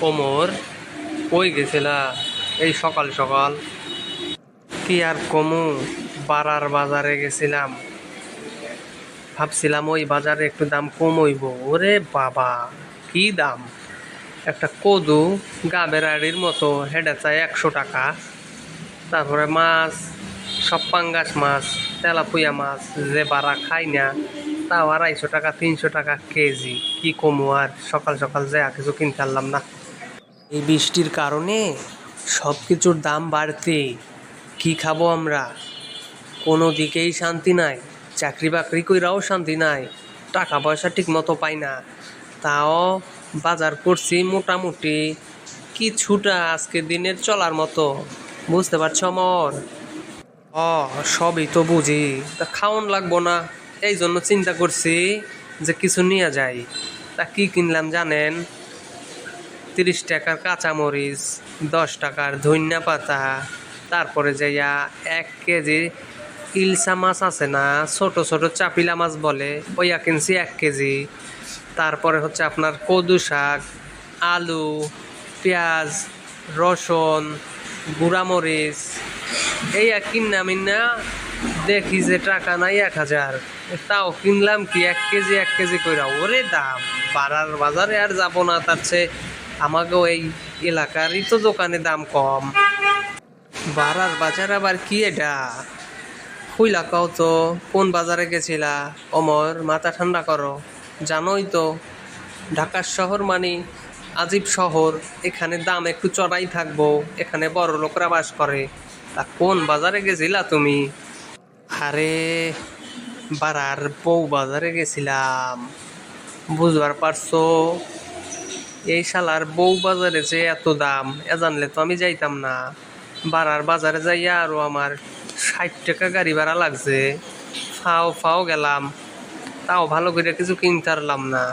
ওমর, কই গেছিলা এই সকাল সকাল? কি আর কমু, পাড়ার বাজারে গেছিলাম। ভাবছিলাম ওই বাজারে একটু দাম কম হইব। ওরে বাবা, কি দাম! একটা কদু গাবের আড়ির মতো হেডে চাই 100 টাকা। তারপরে মাছ, সব পাঙ্গাস মাছ, তেলাপুয়া মাছ, যে বারা খাই না তাও 250 টাকা 300 টাকা কেজি। কি কমু আর, সকাল সকাল যে কিছু কিনতে পারলাম না। এই বৃষ্টির কারণে সব কিছুর দাম বাড়তে কি খাবো আমরা? কোনো দিকেই শান্তি নাই। চাকরি বাকরি কইরাও শান্তি নাই। টাকা পয়সা ঠিক মতো পাই না। তাও বাজার করছি মোটামুটি কিছুটা আজকে দিনের চলার মতো। বুঝতে পারছো মর? সবই তো বুঝি, তা খাওন লাগবো না? এই জন্য চিন্তা করছি যে কিছু নিয়ে যাই। তা কি কিনলাম জানেন? 30 টাকার কাঁচামরিচ, 10 টাকার ধনিয়া পাতা, তারপরে যাইয়া 1 কেজি ইলসা মাছ আছে না, ছোট ছোট চাপিলা মাছ বলে, ওইয়া কিনছি 1 কেজি। তারপরে হচ্ছে আপনার কদু শাক, আলু, পেঁয়াজ, রসুন, গুঁড়ামরিচ, এই এক কিনা মিন্না দেখি যে টাকা নাই 1000। তাও কিনলাম কি 1 কেজি 1 কেজি কইরা। ওরে দাম! পাড়ার বাজারে আর যাবো না, তার চেয়ে আমাকেও এই এলাকারই তো দোকানে দাম কম। পাড়ার বাজার আবার কি এটা? খুইলা কও তো, কোন বাজারে গেছিলা? অমর, মাথা ঠান্ডা করো। জানোই তো ঢাকার শহর মানে আজীব শহর। এখানে দাম একটু চড়াই থাকবো, এখানে বড় লোকরা বাস করে। তা কোন বাজারে গেছিলা তুমি? আরে, বারার বউ বাজারে গেছিলাম। বুঝবার পারছো? এই শালার বউ বাজারে যে এত দাম, এ জানলে তো আমি যাইতাম না। বারার বাজারে যাইয়া আরো আমার 60 টাকা গাড়ি ভাড়া লাগছে। ফাও ফাও গেলাম, তাও ভালো করে কিছু কিনতে পারলাম না।